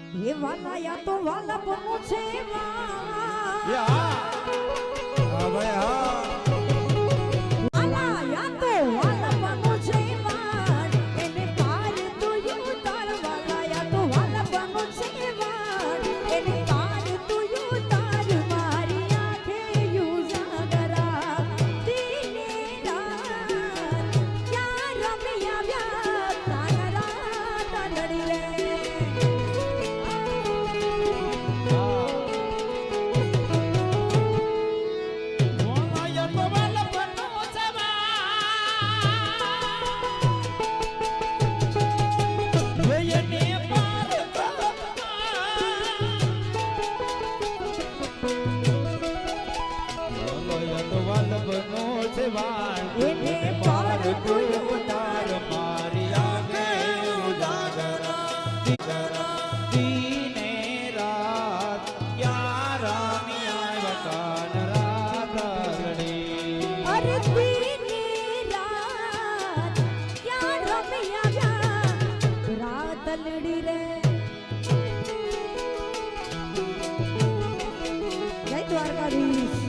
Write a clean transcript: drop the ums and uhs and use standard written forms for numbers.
ये वाला या तो वाला पहुंचे या अबे हाँ वाला या तो वाला पहुंचे वार एने पार तो यू तार वाला या तो वाला पहुंचे वार एने पार तो यू तार मारी आंखें यू जागरा दिने रात क्या रमिया व्या तारा तानड़ी रे એને પાર તું ઉતાર મારી આંખે ઉજાગરા દીને રાત ક્યાં રામિયા વકાન રાતરડી અરે દીની રાત ક્યાં રમ્યા વ્યા રાતલડી રે જય દ્વારકાધીશ